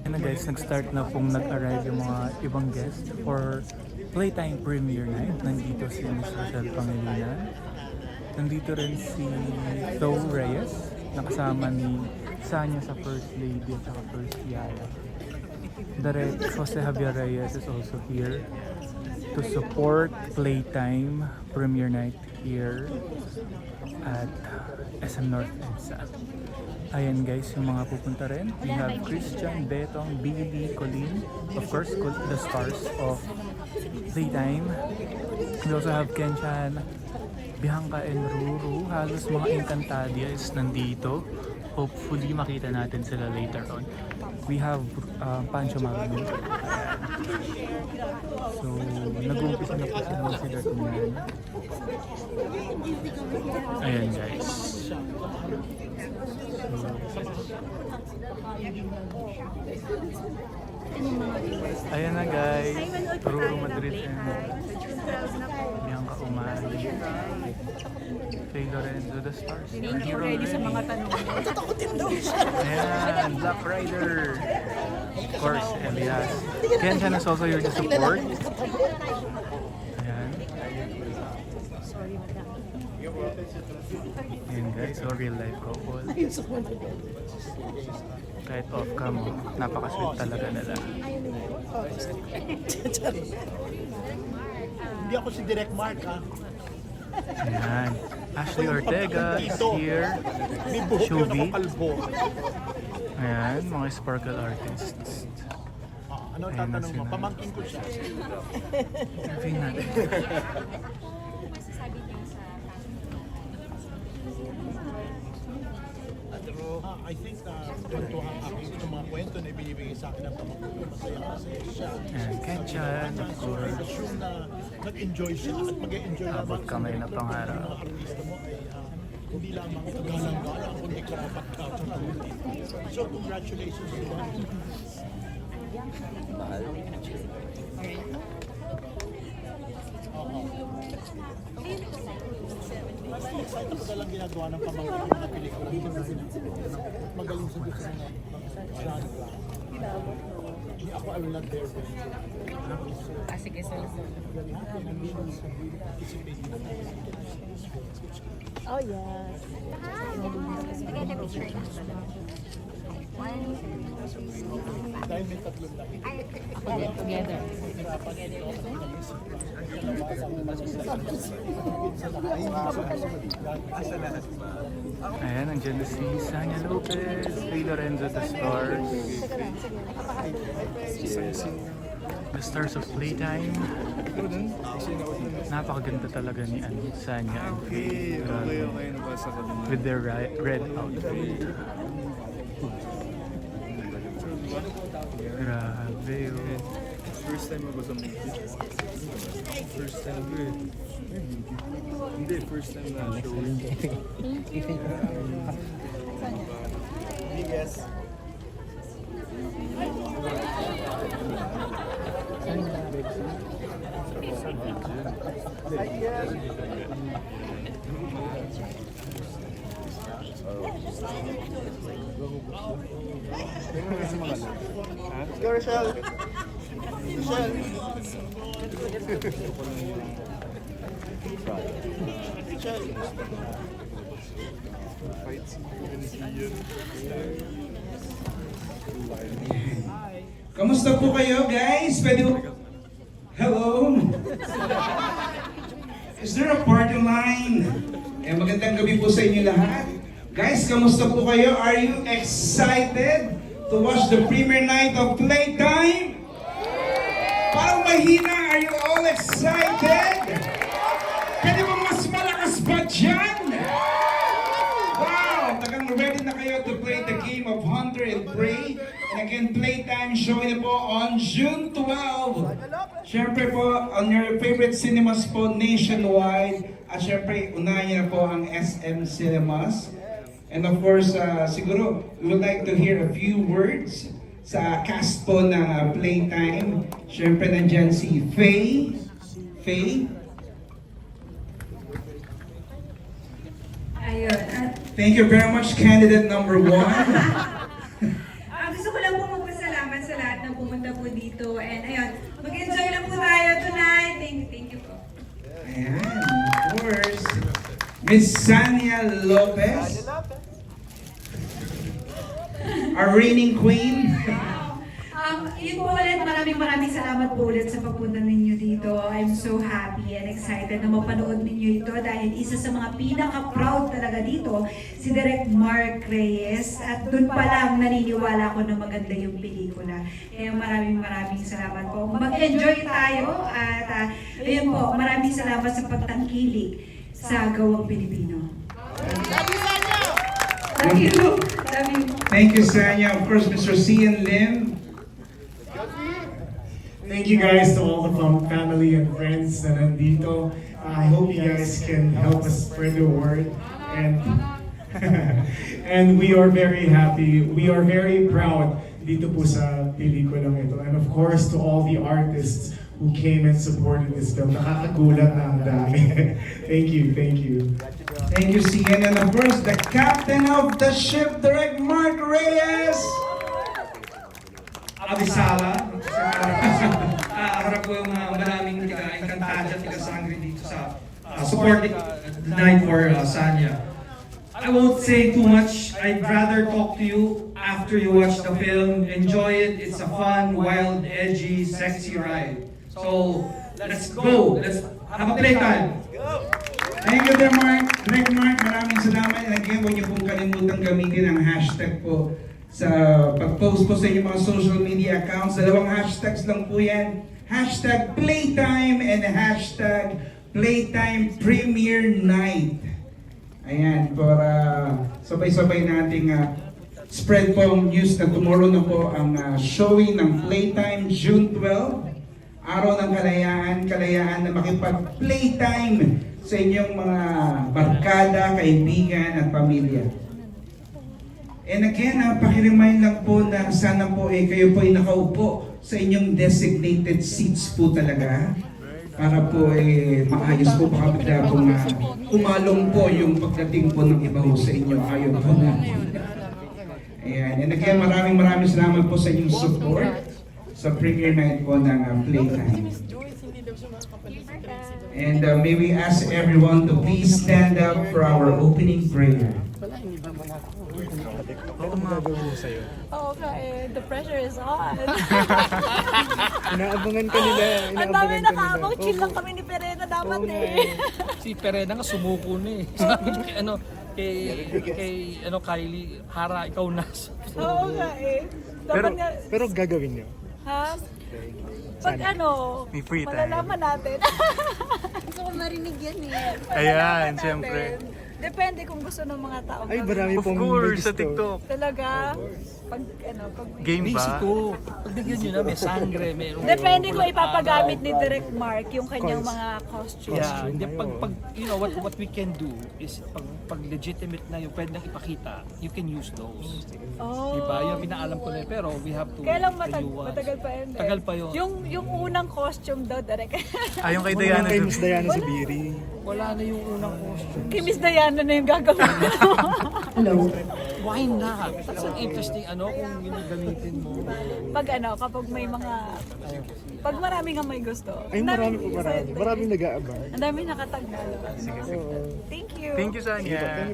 Yan na guys, nag-start na pong nag-arrive yung mga ibang guests for Playtime Premiere Night. Nandito si Miss Rochelle Pangilinan. Nandito rin si Tho Reyes, nakasama ni Sanya sa First Lady at saka First Yaya. Direct Jose Javier Reyes is also here to support Playtime Premiere Night here at SM North EDSA. Ayan guys, yung mga pupunta rin. We have Christian, Betong, Billy, Colleen, of course, the stars of Playtime. We also have Kenchan, Bianca and Ruru. Halos mga Encantadia is nandito. Hopefully makita natin sila later on. We have Pancho Magno. So, nag-uumpisa na po sila sila tingnan. Ayan guys. Ayan na guys, Ruru Madrid and Bianca Umali, Faye Lorenzo, the stars. Thank you ready sa mga tanong. Ayan, Black Rider. Of course, Elias. Kenchan is also here to support. Ayan. Ayan guys, so real life couple. Kahit off-cam, napaka-sweet talaga nila. Hindi ako si Direct Mark, ha? Ayan. Ashley Ortega is here. May buhok yun, Shubi. ako kalbo. Ayan, mga sparkle artists. Ano ang tatanong mo? Pamangkin ko siya. Interview natin. I think kwentuhan aking itong mga kwento na ibinibigay sa akin ng pamangkin ko. Masaya siya. Ayan, Kenchan, of course. I assume na nag-enjoy siya at mag-enjoy naman. Abot kamay na pangarap. Mga artista mo ay hindi lamang kagalang-galang kundi karapat-dapat. So congratulations to them. Excited ko lang ginagawa ng pamangkin ko na pelikula. Magaling sa gusto ng genre. Hindi ako, I will not dare to. Sige, sige. Oh, yes. Together picture na. Dahil may tatlong lang. Together. Ayan, nandiyan na si Sanya Lopez, Faye Lorenzo, the stars. The stars of Playtime. Napakaganda talaga ni Sanya and Faye. With their red outfit. Grabe oh. First time ako sa movie. First time ko eh. Hindi, first time na show. Yes. Go, Rochelle. Rochelle. Rochelle. Kamusta po kayo, guys? Pwede po... Hello? Is there a party line? Magandang gabi po sa inyo lahat. Guys, kamusta po kayo? Are you excited to watch the premiere night of Playtime? Parang mahina, are you all excited? Pwede mo mas malakas ba dyan? Wow! Tagang ready na kayo to play the game of Hunter and Prey. And again, Playtime showing na po on June 12. Siyempre po, on your favorite cinemas po nationwide. At siyempre, unahin niyo na po ang SM Cinemas. And of course, siguro, we would like to hear a few words sa cast po ng Playtime. Siyempre, nandyan si Faye. Faye? Ayun. Thank you very much, candidate number 1. Gusto ko lang po magpasalamat dito. And ayun, mag-enjoy lang po tayo tonight. Thank you po. Ayan, of course. Miss Sania Lopez. Our reigning queen. Yun po ulit, maraming salamat po ulit sa pagpunta ninyo dito. I'm so happy and excited na mapanood ninyo ito dahil isa sa mga pinaka-proud talaga dito, si Direk Mark Reyes. At dun pa lang naniniwala ko na maganda yung pelikula. Kaya maraming salamat po. Mag-enjoy tayo at ayun po, maraming salamat sa pagtangkilik sa gawang Pilipino. Love you. Love you. Thank you, Sanya. Of course, Mr. Cian Lim. Thank you guys to all the family and friends na nandito. I hope you guys can help us spread the word. And and we are very happy. We are very proud dito po sa pelikulang ito. And of course, to all the artists who came and supported this film. Nakakagulat na ang dami. Thank you, thank you. Thank you, Cian. And of course, the captain of the ship, Direk Mark Reyes. Abisala. Harap ko yung maraming tiga-encantada, tiga-sangre dito sa supporting the night for Sanya. I won't say too much. I'd rather talk to you after you watch the film. Enjoy it. It's a fun, wild, edgy, sexy ride. So, let's go. Let's have a playtime. Thank you, Direk Mark, maraming salamat. And again, huwag niyo pong kalimutan gamitin ang hashtag po sa pag-post po sa inyong mga social media accounts. Dalawang hashtags lang po yan. Hashtag Playtime and hashtag Playtime Premiere Night. Ayan, para sabay-sabay nating spread po ang news na tomorrow na po ang showing ng Playtime June 12. Araw ng kalayaan na makipag-playtime sa inyong mga barkada, kaibigan at pamilya. And again, pakiremind lang po na sana po kayo po ay nakaupo sa inyong designated seats po talaga. Para po maayos po, baka bigla po na umalong po yung pagdating po ng iba sa inyo. Ayaw po na. Ayan. And again, maraming salamat po sa inyong support sa premiere night po ng Playtime. And may we ask everyone to please stand up for our opening prayer. Oo nga eh, the pressure is on. Inaabangan ka nila. Ang dami nakaabang, chill lang kami ni Perena dapat eh. Si Perena nga sumuko na eh. Sabi kay Kylie, Hara, ikaw na. Oo nga eh. Dapat nga, Pero gagawin niyo. ha? Pag May free time. malalaman natin. Gusto ko marinig yan eh. Ayan, Malalaman siyempre. natin. Depende kung gusto ng mga tao. Ay, marami Of pong course, sa gusto. TikTok. Talaga? Pag may... Game Basic ba? ko. Pagbigyan nyo na, may sangre, may... Depende kung ipapagamit ni Direk Mark yung kanyang mga costumes. Yeah, hindi, pag you know, what we can do is, pag legitimate na yung pwede nang ipakita, you can use those. Oh. Diba? Yung pinaalam ko na yun, pero we have to... Kailang the new ones. matagal pa yun. eh. Tagal pa yun. Yung unang costume daw, Direk. Yung kay Wala Diana. kay Miss Diana Zubiri. Wala na yung unang costume. Kay Miss Diana na yung gagawin. Why not? That's an interesting kung yun yung gamitin mo. Kapag may mga... Pag marami nga may gusto. Ay, marami po marami. Maraming nag-aabang. Ang dami nakatag na. Oo. Thank you. Thank you, Sanya.